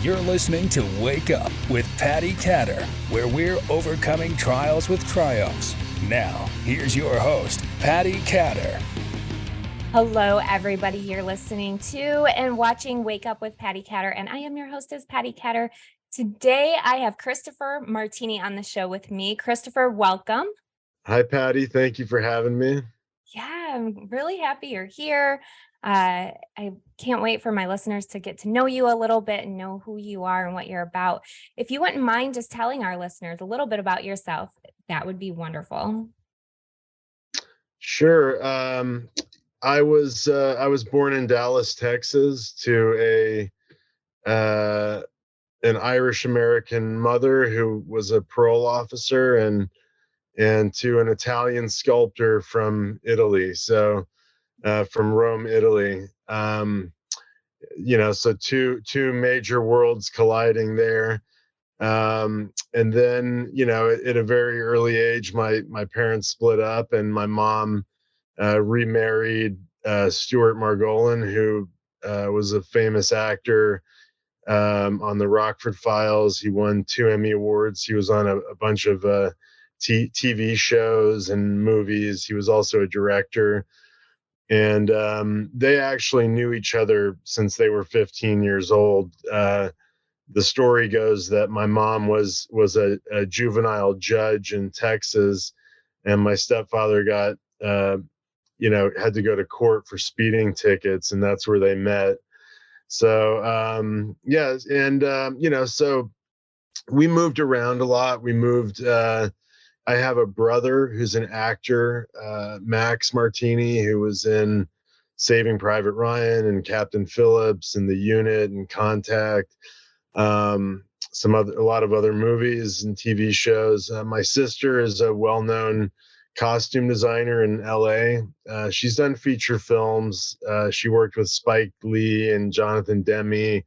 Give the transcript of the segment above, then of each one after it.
You're listening to Wake Up with Patti Catter, where we're overcoming trials with triumphs. Now, here's your host, Patti Catter. Hello, everybody. You're listening to and watching Wake Up with Patti Catter, and I am your hostess, Patti Catter. Today, I have Christopher Martini on the show with me. Christopher, welcome. Hi, Patti. Thank you for having me. Yeah, I'm really happy you're here. I can't wait for my listeners to get to know you a little bit and know who you are and what you're about. If you wouldn't mind just telling our listeners a little bit about yourself, that would be wonderful. Sure. I was born in Dallas, Texas, to an Irish American mother who was a parole officer, and to an Italian sculptor from Italy. So from Rome, Italy. So two major worlds colliding there. And then, at a very early age, my parents split up, and my mom remarried Stuart Margolin, who was a famous actor on the Rockford Files. He won 2 Emmy Awards. He was on a bunch of TV shows and movies. He was also a director. And they actually knew each other since they were 15 years old. The story goes that my mom was a juvenile judge in Texas, and my stepfather got had to go to court for speeding tickets, and that's where they met. So so we moved around a lot. We moved. I have a brother who's an actor, Max Martini, who was in Saving Private Ryan and Captain Phillips and The Unit and Contact. A lot of other movies and TV shows. My sister is a well-known costume designer in LA. She's done feature films. She worked with Spike Lee and Jonathan Demme,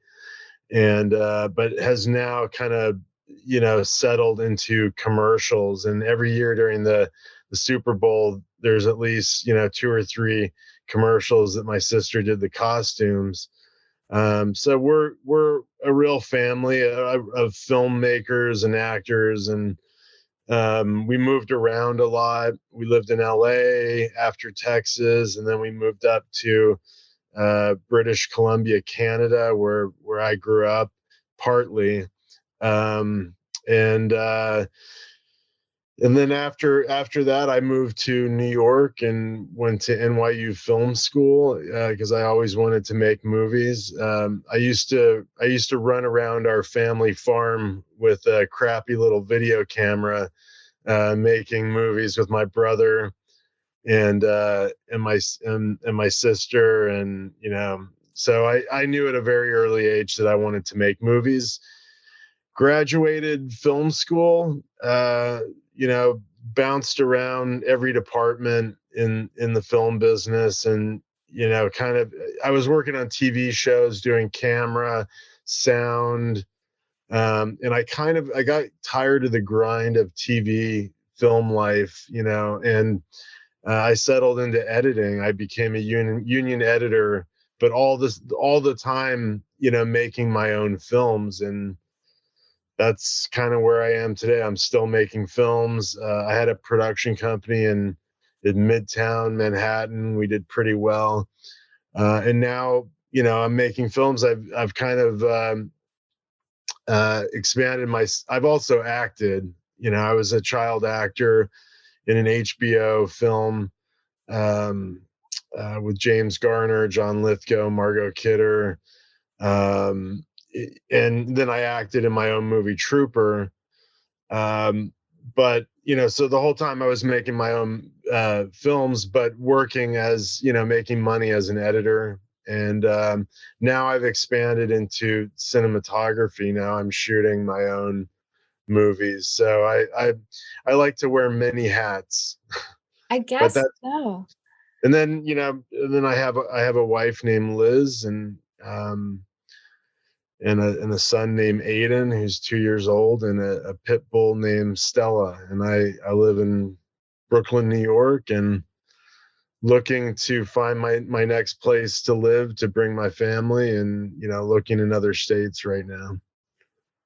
and but has now kind of settled into commercials. And every year during the Super Bowl, there's at least 2 or 3 commercials that my sister did the costumes. So we're a real family of filmmakers and actors, and we moved around a lot. We lived in LA after Texas, and then we moved up to British Columbia, Canada, where I grew up partly. And then after that, I moved to New York and went to NYU Film School because I always wanted to make movies. I used to run around our family farm with a crappy little video camera, making movies with my brother and my sister, and so I knew at a very early age that I wanted to make movies. Graduated film school, bounced around every department in the film business, and I was working on TV shows, doing camera, sound, and I got tired of the grind of TV film life, and I settled into editing. I became a union editor, but all the time, making my own films. And that's kind of where I am today. I'm still making films. I had a production company in Midtown Manhattan. We did pretty well. And now, I'm making films. I've kind of expanded I've also acted. I was a child actor in an HBO film with James Garner, John Lithgow, Margot Kidder. And then I acted in my own movie Trooper. But so the whole time I was making my own films, but working as making money as an editor. And now I've expanded into cinematography. Now I'm shooting my own movies, so I like to wear many hats. I guess so. And then I have a wife named Liz, and a son named Aiden, who's 2 years old, and a pit bull named Stella. And I live in Brooklyn, New York, and looking to find my next place to live, to bring my family, and looking in other states right now.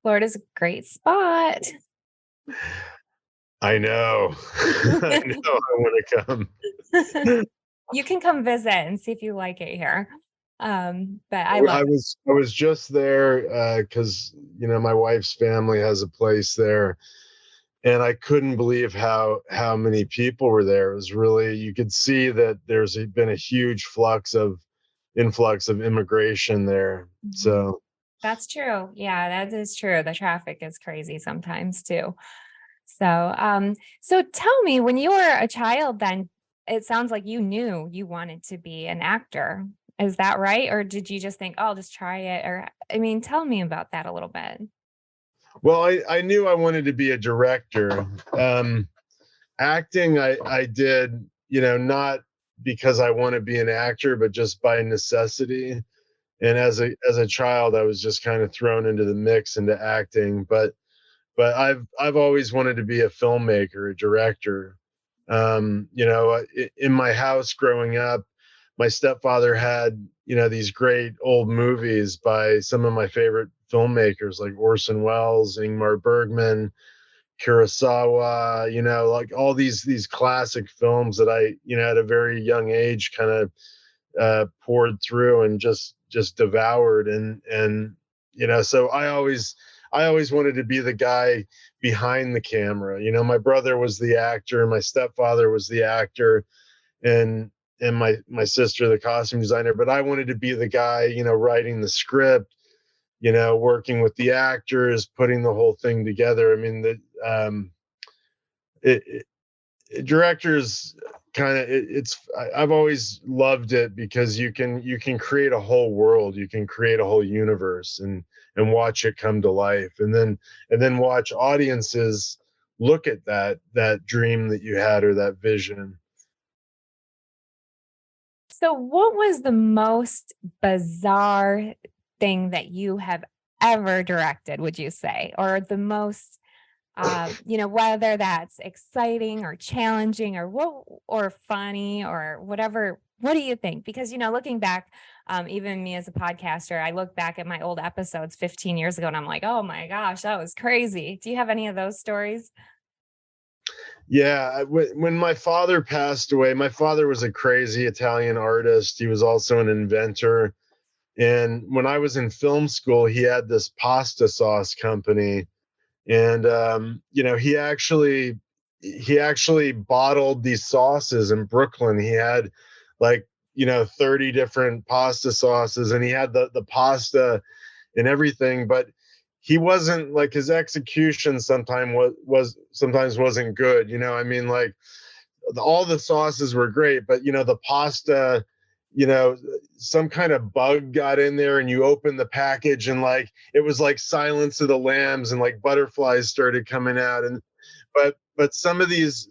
Florida's a great spot. I know. I know. I want to come. You can come visit and see if you like it here. But I love it. I was just there because my wife's family has a place there, and I couldn't believe how many people were there. It was really, you could see that been a huge influx of immigration there. So That's true. Yeah, that is true. The traffic is crazy sometimes too. So tell me, when you were a child, then it sounds like you knew you wanted to be an actor. Is that right? Or did you just think, oh, I'll just try it? Or, I mean, tell me about that a little bit. well, I knew I wanted to be a director. Acting, I did, not because I want to be an actor, but just by necessity. And as a child, I was just kind of thrown into the mix into acting. But I've always wanted to be a filmmaker, a director. In my house growing up, my stepfather had these great old movies by some of my favorite filmmakers like Orson Welles, Ingmar Bergman, Kurosawa, like all these classic films that I, at a very young age kind of poured through and just devoured. And so I always wanted to be the guy behind the camera. My brother was the actor, my stepfather was the actor, and my sister the costume designer, but I wanted to be the guy, writing the script, working with the actors, putting the whole thing together. I mean, it, directors kind of I've always loved it because you can create a whole world, you can create a whole universe and watch it come to life, and then watch audiences look at that dream that you had or that vision. So, what was the most bizarre thing that you have ever directed, would you say? Or the most, whether that's exciting or challenging or funny or whatever. What do you think? Because, looking back, even me as a podcaster, I look back at my old episodes 15 years ago and I'm like, oh my gosh, that was crazy. Do you have any of those stories? Yeah, when my father passed away, my father was a crazy Italian artist. He was also an inventor. And when I was in film school, he had this pasta sauce company. And he actually bottled these sauces in Brooklyn. He had like 30 different pasta sauces, and he had the pasta and everything, but he wasn't like, his execution sometimes wasn't good. I mean, like, all the sauces were great, but the pasta, you know some kind of bug got in there, and you open the package, and like it was like Silence of the Lambs, and like butterflies started coming out. And but some of these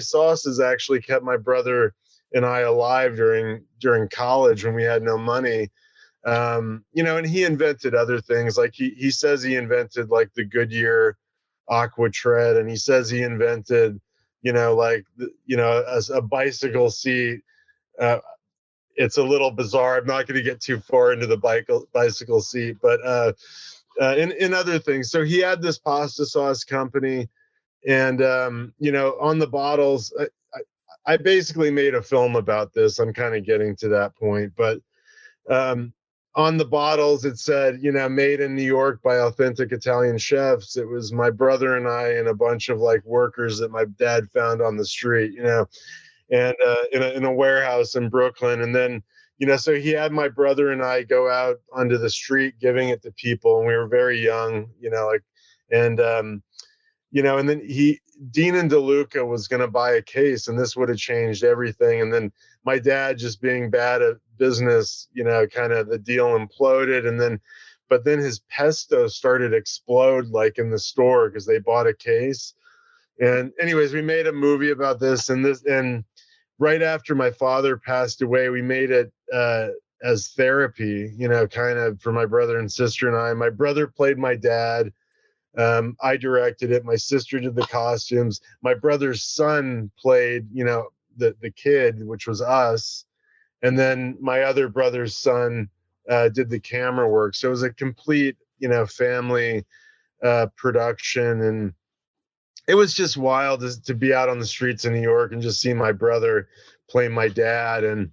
sauces actually kept my brother and I alive during college when we had no money. And he invented other things. Like he says he invented like the Goodyear Aqua Tread, and he says he invented, like a bicycle seat. Uh, it's a little bizarre. I'm not going to get too far into the bicycle seat, but in other things. So he had this pasta sauce company, and on the bottles, I basically made a film about this. I'm kind of getting to that point, but um, on the bottles it said, made in New York by authentic Italian chefs. It was my brother and I and a bunch of like workers that my dad found on the street, and in a warehouse in Brooklyn. And then, so he had my brother and I go out onto the street giving it to people, and we were very young, and and then Dean and DeLuca was going to buy a case, and this would have changed everything. And then my dad, just being bad at business, kind of the deal imploded. But then his pesto started to explode like in the store because they bought a case. And anyways, we made a movie about this, and right after my father passed away, we made it as therapy, kind of for my brother and sister and I. My brother played my dad. I directed it. My sister did the costumes. My brother's son played, the kid, which was us. And then my other brother's son did the camera work. So it was a complete, family production, and it was just wild to be out on the streets of New York and just see my brother play my dad. And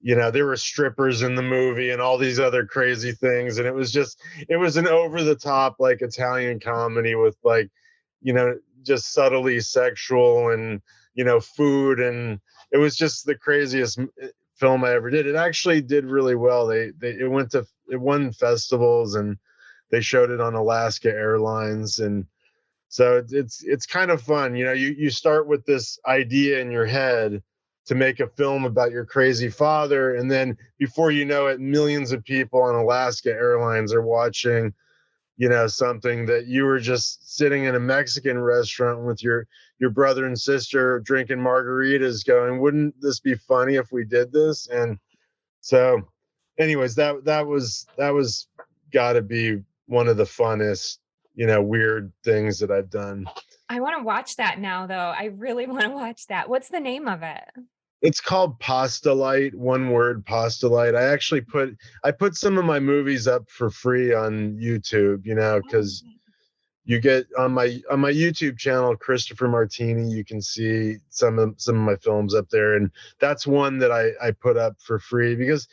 there were strippers in the movie and all these other crazy things, and it was an over the top like Italian comedy with like just subtly sexual and food, and it was just the craziest film I ever did. It actually did really well. It won festivals, and they showed it on Alaska Airlines. And so it's kind of fun. You start with this idea in your head to make a film about your crazy father, and then before you know it, millions of people on Alaska Airlines are watching something that you were just sitting in a Mexican restaurant with your brother and sister drinking margaritas going, wouldn't this be funny if we did this? And so anyways, that was got to be one of the funnest weird things that I've done. I want to watch that now, though. I really want to watch that. What's the name of it? It's called Pasta Light, one word, Pasta Light. I put some of my movies up for free on YouTube, because you get on my YouTube channel, Christopher Martini, you can see some of my films up there. And that's one that I put up for free because,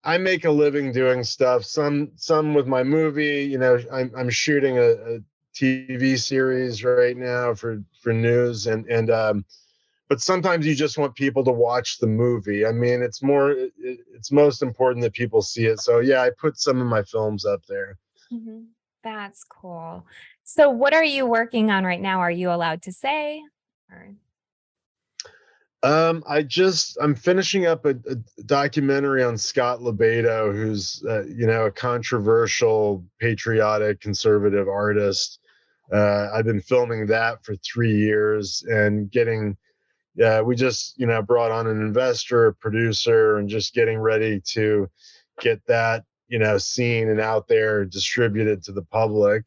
I make a living doing stuff, some with my movie. I'm shooting a TV series right now for news, and but sometimes you just want people to watch the movie. I mean, it's most important that people see it. So yeah, I put some of my films up there. Mm-hmm. That's cool. So what are you working on right now? Are you allowed to say? Or... I'm finishing up a documentary on Scott LeBedo, who's a controversial, patriotic, conservative artist. I've been filming that for 3 years and we just, brought on an investor, a producer, and just getting ready to get that, seen and out there, distributed to the public.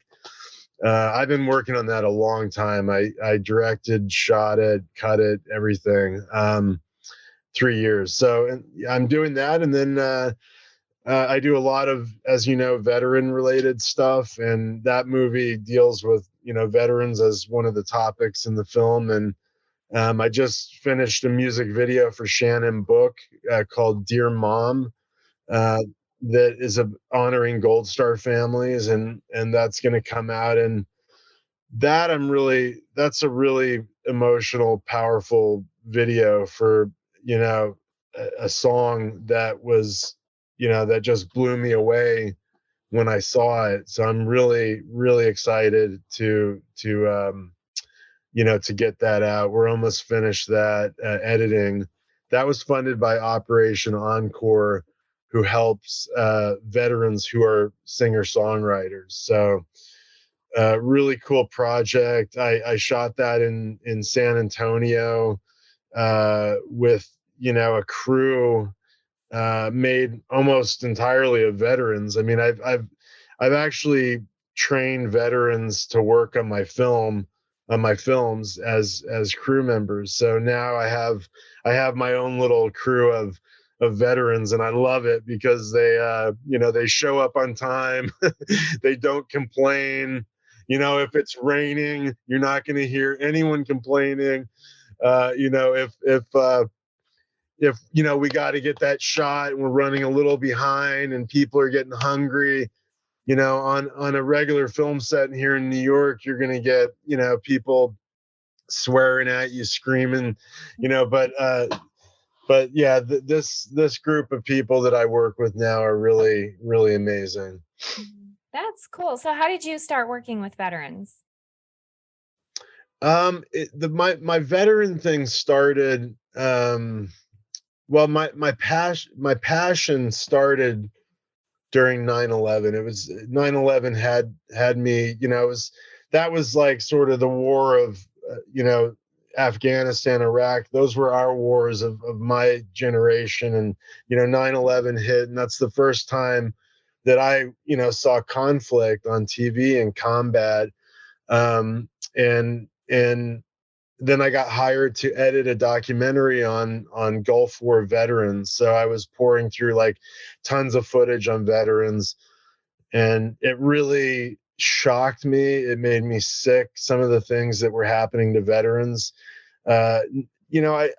I've been working on that a long time. I directed, shot it, cut it, everything. 3 years. So I'm doing that. And then I do a lot of, as veteran related stuff. And that movie deals with, veterans as one of the topics in the film. And I just finished a music video for Shannon Book called Dear Mom, that is honoring Gold Star families, and that's going to come out. And that's a really emotional, powerful video for a song that was that just blew me away when I saw it. So I'm really, really excited to to get that out. We're almost finished that editing. That was funded by Operation Encore, who helps veterans who are singer-songwriters. So really cool project. I shot that in San Antonio with a crew made almost entirely of veterans. I mean, I've actually trained veterans to work on my films as crew members. So now I have my own little crew of veterans, and I love it because they show up on time. They don't complain. If it's raining, you're not going to hear anyone complaining. If we got to get that shot and we're running a little behind and people are getting hungry, on a regular film set here in New York, you're going to get, people swearing at you, screaming, but yeah, this group of people that I work with now are really, really amazing. That's cool. So how did you start working with veterans? My veteran thing started, well, my passion started during 9/11. It was 9/11 had me, that was like sort of the war of, Afghanistan, Iraq. Those were our wars of my generation. And, 9/11 hit. And that's the first time that I, saw conflict on TV and combat. And then I got hired to edit a documentary on Gulf War veterans. So I was pouring through like tons of footage on veterans, and it really, shocked me. It made me sick. Some of the things that were happening to veterans. Uh,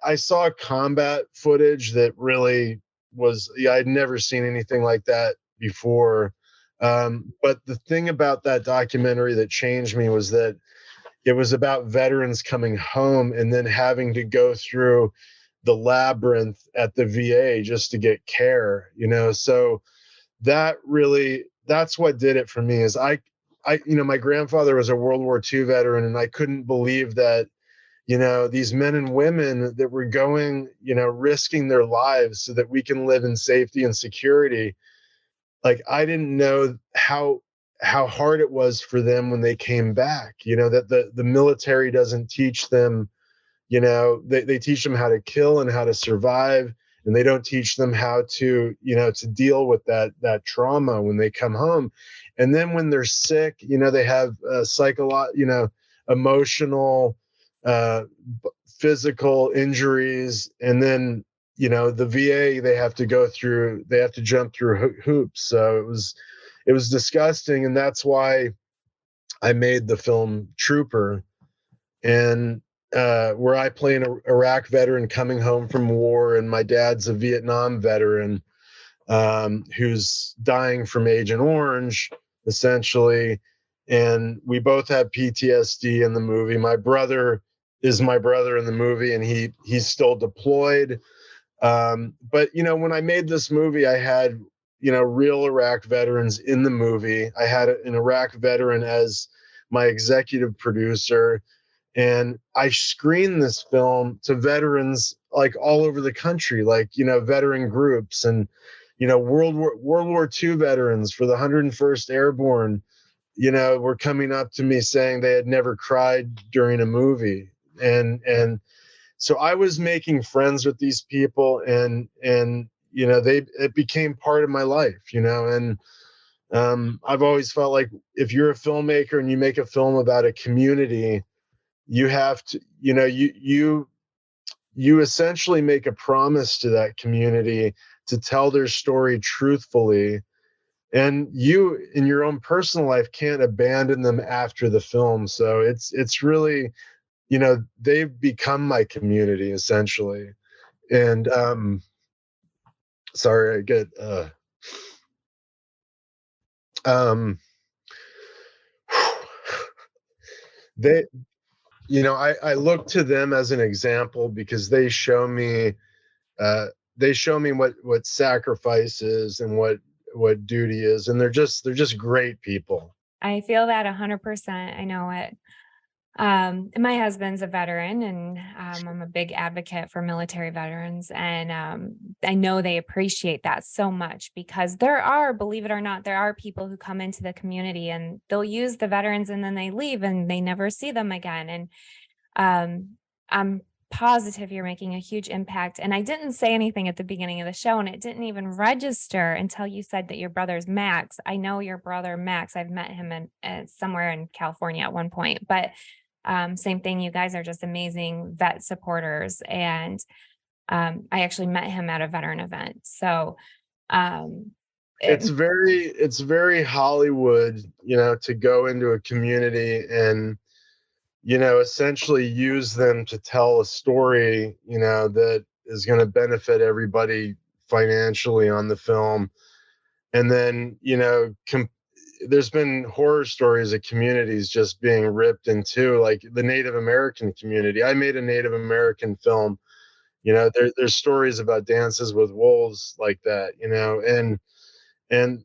I saw combat footage that really was, yeah, I'd never seen anything like that before. But the thing about that documentary that changed me was that it was about veterans coming home and then having to go through the labyrinth at the VA just to get care, So that's what did it for me is my grandfather was a World War II veteran, and I couldn't believe that, these men and women that were going, risking their lives so that we can live in safety and security. Like, I didn't know how hard it was for them when they came back, that the military doesn't teach them, they teach them how to kill and how to survive, and they don't teach them how to, to deal with that trauma when they come home. And then when they're sick, they have emotional, uh, physical injuries, and then the VA, they have to jump through hoops. So it was disgusting, and that's why I made the film Trooper, and where I play an Iraq veteran coming home from war, and my dad's a Vietnam veteran, who's dying from Agent Orange, essentially. And we both have PTSD in the movie. My brother is my brother in the movie, and he's still deployed. But when I made this movie, I had real Iraq veterans in the movie. I had an Iraq veteran as my executive producer, and I screened this film to veterans like all over the country, like veteran groups, and World War II veterans for the 101st Airborne, were coming up to me saying they had never cried during a movie, and so I was making friends with these people, and it became part of my life, and I've always felt like if you're a filmmaker and you make a film about a community, you have to, you essentially make a promise to that community to tell their story truthfully, and you in your own personal life can't abandon them after the film. So it's really, they've become my community essentially. And sorry, I get um they I look to them as an example because uh they show me what sacrifice is and what duty is, and they're just great people. I feel that 100%. I know it. My husband's a veteran, and I'm a big advocate for military veterans. And I know they appreciate that so much because believe it or not, there are people who come into the community and they'll use the veterans and then they leave and they never see them again. And I'm positive you're making a huge impact. And I didn't say anything at the beginning of the show, and it didn't even register until you said that your brother's Max. I know your brother Max. I've met him somewhere in California at one point, but same thing. You guys are just amazing vet supporters. And I actually met him at a veteran event. So It's very Hollywood, to go into a community and essentially use them to tell a story, that is going to benefit everybody financially on the film. And then, there's been horror stories of communities just being ripped in two, like the Native American community. I made a Native American film. There's stories about Dances with Wolves like that, and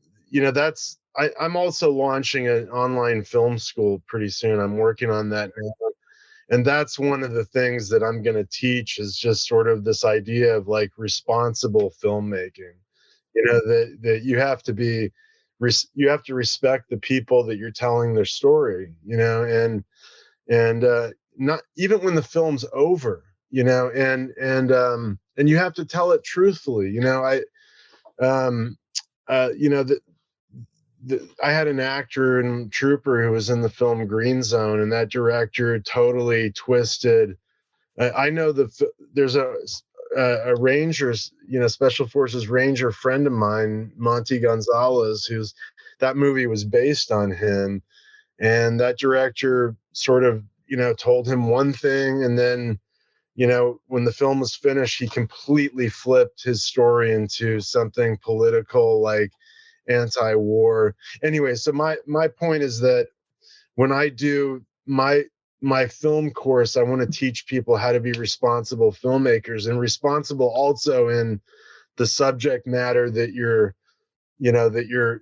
I'm also launching an online film school pretty soon. I'm working on that now. And that's one of the things that I'm going to teach is just sort of this idea of like responsible filmmaking. That you have to respect the people that you're telling their story, and not even when the film's over, and you have to tell it truthfully. Um, I had an actor in Trooper who was in the film Green Zone, and that director totally twisted. I know there's a Rangers, Special Forces Ranger friend of mine, Monty Gonzalez, that movie was based on him. And that director sort of, told him one thing, and then, when the film was finished, he completely flipped his story into something political, like anti-war. Anyway, so my point is that when I do my film course, I want to teach people how to be responsible filmmakers, and responsible also in the subject matter that you know that you're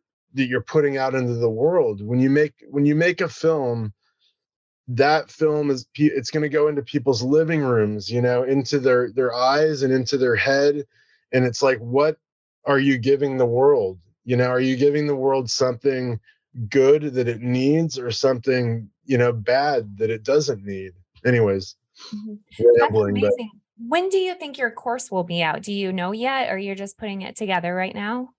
putting out into the world. When you make a film, that film it's going to go into people's living rooms, into their eyes and into their head. And it's like, what are you giving the world? Are you giving the world something good that it needs, or something, bad that it doesn't need? Anyways, Mhm. That's rambling, but amazing. When do you think your course will be out? Do you know yet, or you're just putting it together right now?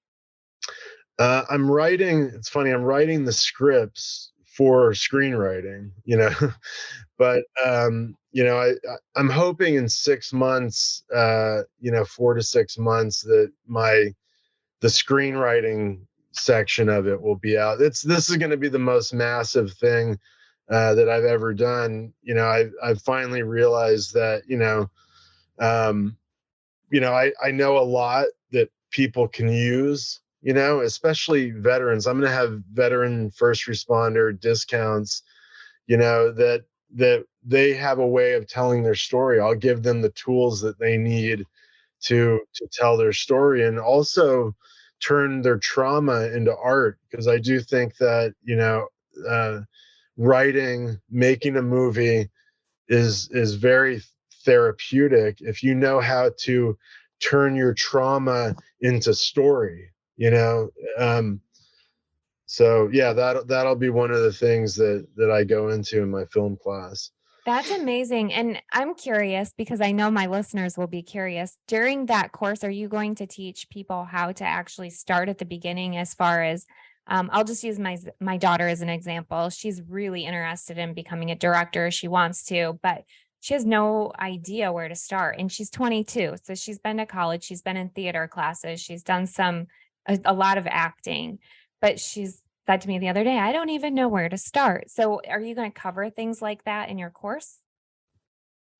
it's funny, I'm writing the scripts for screenwriting, but I'm hoping in 6 months, 4 to 6 months, that the screenwriting section of it will be out. This is going to be the most massive thing that I've ever done. I've finally realized that, um, I know a lot that people can use, especially veterans. I'm going to have veteran first responder discounts, that they have a way of telling their story. I'll give them the tools that they need to tell their story, and also turn their trauma into art, because I do think that, uh, writing, making a movie is very therapeutic if you know how to turn your trauma into story, um so yeah, that'll be one of the things that I go into in my film class. That's amazing. And I'm curious because I know my listeners will be curious. During that course, are you going to teach people how to actually start at the beginning as far as I'll just use my daughter as an example. She's really interested in becoming a director. She wants to, but she has no idea where to start. And she's 22. So she's been to college, she's been in theater classes, she's done a lot of acting, but she's said to me the other day, I don't even know where to start. So, are you going to cover things like that in your course?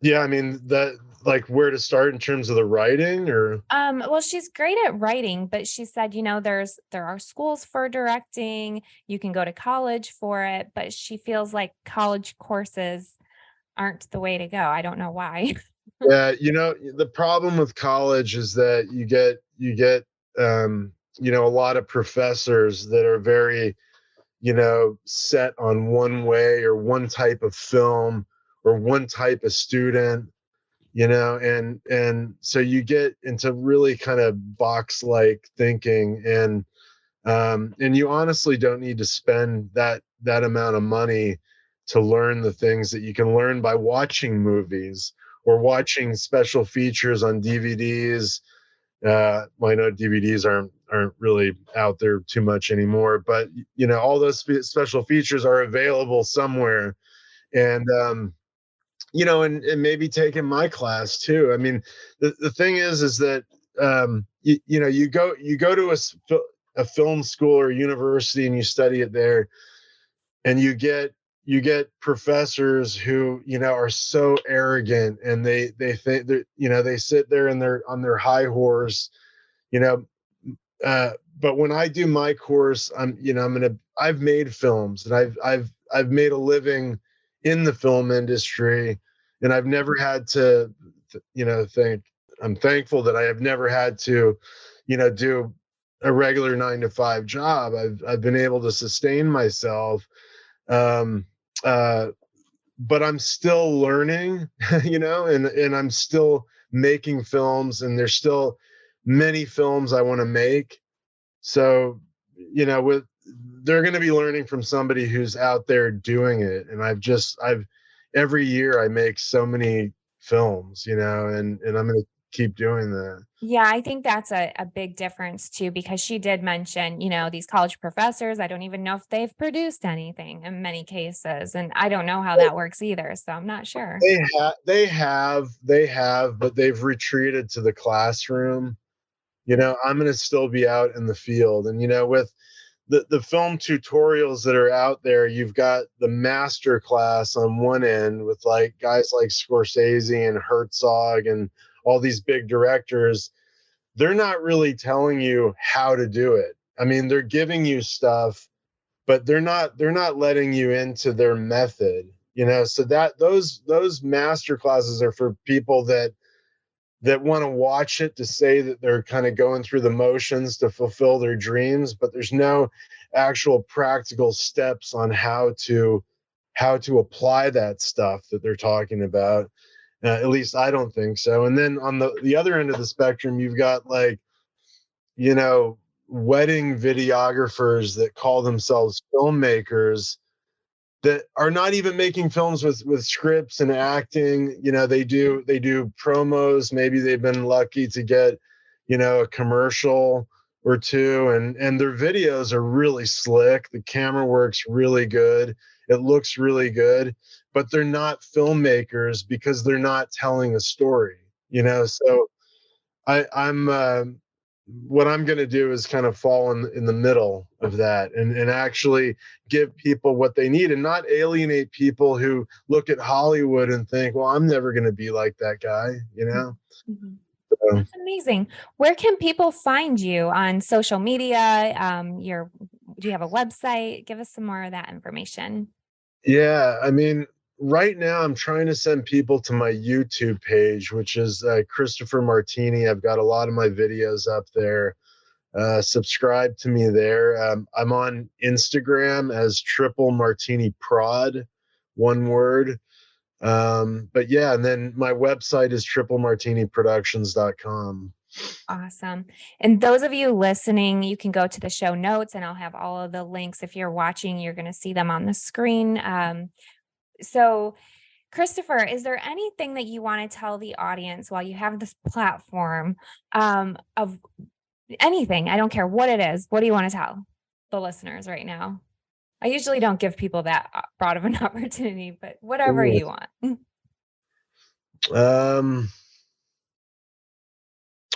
Yeah, I mean, that, like, where to start in terms of the writing, or Well, she's great at writing, but she said, there are schools for directing. You can go to college for it, but she feels like college courses aren't the way to go. I don't know why. yeah, the problem with college is that you get a lot of professors that are very, set on one way, or one type of film, or one type of student, and so you get into really kind of box like thinking, and you honestly don't need to spend that amount of money to learn the things that you can learn by watching movies, or watching special features on DVDs. Well, I know DVDs aren't really out there too much anymore, but all those special features are available somewhere. And and maybe taking my class too. I mean, the thing is that, you go to a film school or university, and you study it there, and you get professors who, are so arrogant, and they think that, they sit there and they're on their high horse, you know but when I do my course, I've made films, and I've made a living in the film industry, and I've never had to, think I'm thankful that I have never had to, do a regular 9 to 5 job. I've been able to sustain myself, um, uh, but I'm still learning, and I'm still making films, and there's still many films I want to make. So, with they're going to be learning from somebody who's out there doing it. And I've every year I make so many films, and I'm going to keep doing that. Yeah, I think that's a big difference too, because she did mention, these college professors, I don't even know if they've produced anything in many cases. And I don't know how that works either. So I'm not sure. They have, but they've retreated to the classroom. I'm going to still be out in the field, and with the film tutorials that are out there, you've got the master class on one end with like guys like Scorsese and Herzog and all these big directors. They're not really telling you how to do it. I mean, they're giving you stuff, but they're not letting you into their method, you know. So that those master classes are for people that want to watch it to say that they're kind of going through the motions to fulfill their dreams, but there's no actual practical steps on how to apply that stuff that they're talking about. At least I don't think so. And then on the other end of the spectrum, you've got like, you know, wedding videographers that call themselves filmmakers that are not even making films with scripts and acting. You know, they do promos. Maybe they've been lucky to get, you know, a commercial or two, and their videos are really slick. The camera works really good. It looks really good, but they're not filmmakers because they're not telling a story, you know. So I'm what I'm going to do is kind of fall in the middle of that, and actually give people what they need and not alienate people who look at Hollywood and think, well, I'm never going to be like that guy, you know? Mhm. So, That's amazing. Where can people find you on social media? Do you have a website? Give us some more of that information. yeah, I mean, right now I'm trying to send people to my YouTube page, which is Christopher Martini. I've got a lot of my videos up there. Subscribe to me there. I'm on Instagram as Triple Martini Prod, one word. But yeah, and then my website is triplemartiniproductions.com. Awesome. And those of you listening, you can go to the show notes and I'll have all of the links. If you're watching, you're going to see them on the screen. So Christopher, is there anything that you want to tell the audience while you have this platform, of anything? I don't care what it is. What do you want to tell the listeners right now? I usually don't give people that broad of an opportunity, but whatever Ooh. you want. Um,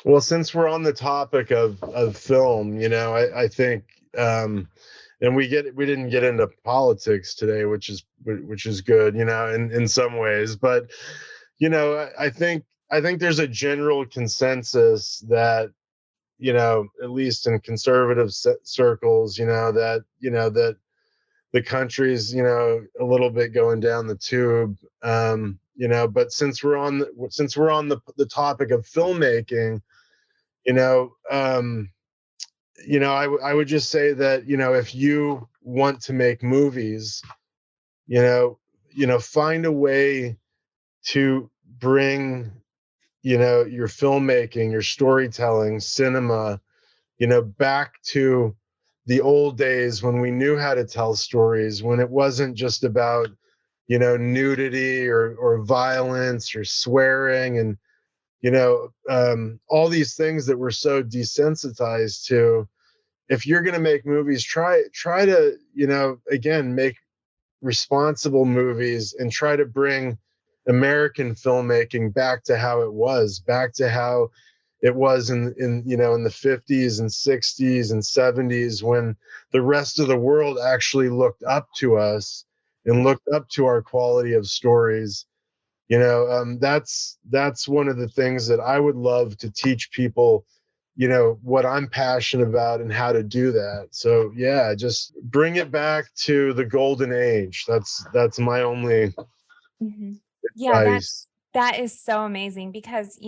well, since we're on the topic of film, you know, I think, and we didn't get into politics today, which is good, you know, in some ways, but you know, I think there's a general consensus that, you know, at least in conservative circles, you know, that the country's, you know, a little bit going down the tube. You know, but since we're on the topic of filmmaking, you know, I would just say that, you know, if you want to make movies, you know, find a way to bring, you know, your filmmaking, your storytelling, cinema, you know, back to the old days when we knew how to tell stories, when it wasn't just about, you know, nudity or violence or swearing and, you know, all these things that we're so desensitized to. If you're going to make movies, try to, you know, again, make responsible movies and try to bring American filmmaking back to how it was, back to how it was in you know, in the 50s and 60s and 70s, when the rest of the world actually looked up to us and looked up to our quality of stories. You know, that's one of the things that I would love to teach people, you know, what I'm passionate about and how to do that. So yeah, just bring it back to the golden age. That's my only Mhm. Yeah, advice. that is so amazing because,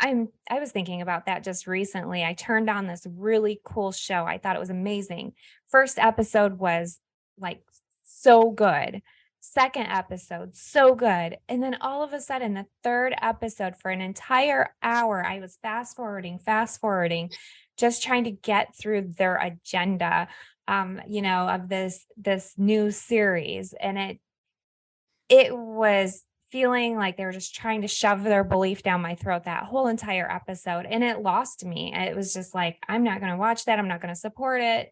I was thinking about that just recently. I turned on this really cool show. I thought it was amazing. First episode was like so good. Second episode, so good. And then all of a sudden, the third episode for an entire hour, I was fast forwarding, just trying to get through their agenda, of this new series. And it was feeling like they were just trying to shove their belief down my throat that whole entire episode, and it lost me. It was just like, I'm not gonna watch that, I'm not gonna support it.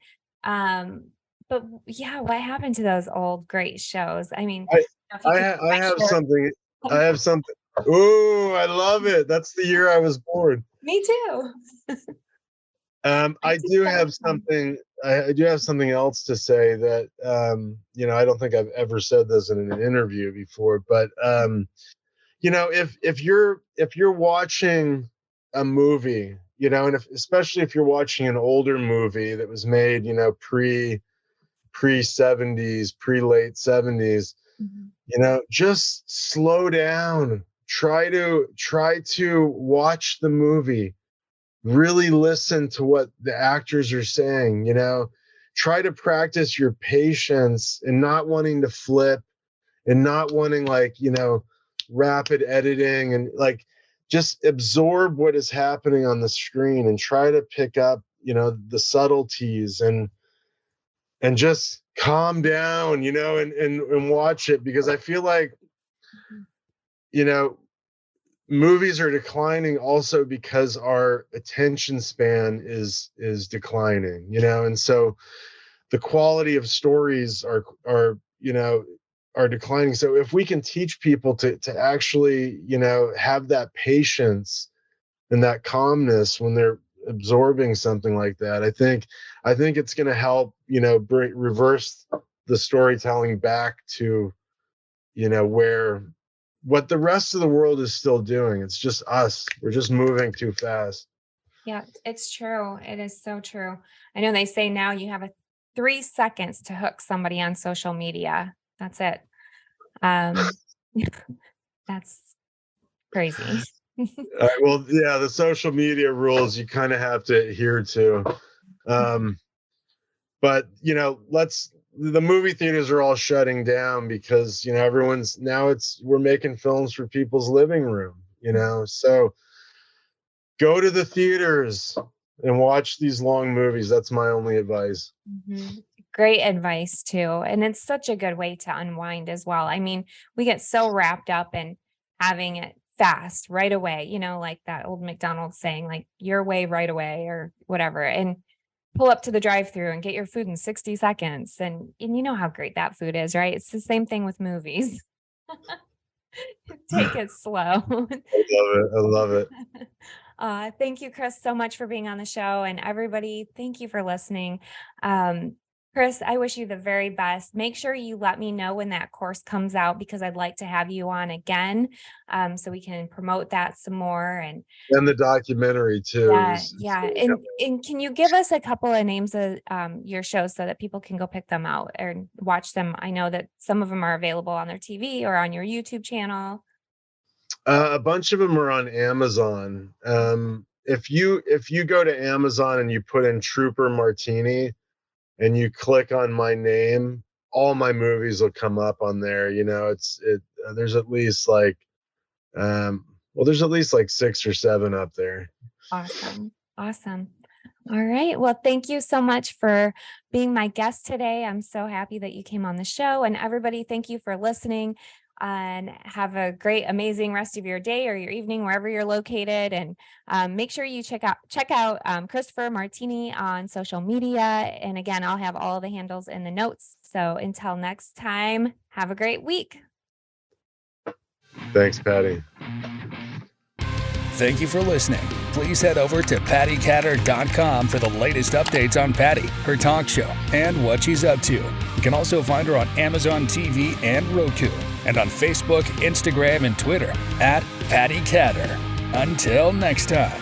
But yeah, what happened to those old great shows? I mean, I if you could I have share. something. I have something. Ooh, I love it. That's the year I was born. Me too. I I just do had have one. something. I do have something else to say that, I don't think I've ever said this in an interview before, but, if you're watching a movie, and especially if you're watching an older movie that was made, pre 70s, pre late 70s, Mhm. just slow down. Try to watch the movie. Really listen to what the actors are saying, try to practice your patience and not wanting to flip and not wanting, like, rapid editing, and like just absorb what is happening on the screen and try to pick up, the subtleties, and just calm down, and watch it, because I feel like, you know movies are declining also because our attention span is declining, and so the quality of stories are declining. So if we can teach people to actually, have that patience and that calmness when they're absorbing something like that, I think it's going to help, reverse the storytelling back to, where what the rest of the world is still doing. It's just us. We're just moving too fast. Yeah, it's true. It is so true. I know they say now you have 3 seconds to hook somebody on social media. That's it. Um, that's crazy. Well, yeah, the social media rules you kind of have to adhere to. Um, but the movie theaters are all shutting down because we're making films for people's living room. So go to the theaters and watch these long movies. That's my only advice. Mhm. Great advice too. And it's such a good way to unwind as well. I mean, we get so wrapped up in having it fast right away, like that old McDonald's saying, like your way right away or whatever. And pull up to the drive-through and get your food in 60 seconds. And you know how great that food is, right? It's the same thing with movies. Take it slow. I love it. I love it. Thank you, Chris, so much for being on the show. And everybody, thank you for listening. Um, Chris, I wish you the very best. Make sure you let me know when that course comes out because I'd like to have you on again so we can promote that some more. And And the documentary too yeah, is yeah. gonna And can you give us a couple of names of your shows so that people can go pick them out and watch them? I know that some of them are available on their TV or on your YouTube channel. A bunch of them are on Amazon. If you go to Amazon and you put in Trooper Martini and you click on my name, all my movies will come up on there. There's at least like there's at least like 6 or 7 up there. Awesome. Awesome. All right. Well, thank you so much for being my guest today. I'm so happy that you came on the show. And everybody, thank you for listening and have a great, amazing rest of your day or your evening, wherever you're located. And make sure you check out Christopher Martini on social media. And again, I'll have all the handles in the notes. So until next time, have a great week. Thanks, Patty. Thank you for listening. Please head over to pattycatter.com for the latest updates on Patti, her talk show, and what she's up to. You can also find her on Amazon TV and Roku, and on Facebook, Instagram, and Twitter @Patti Catter. Until next time.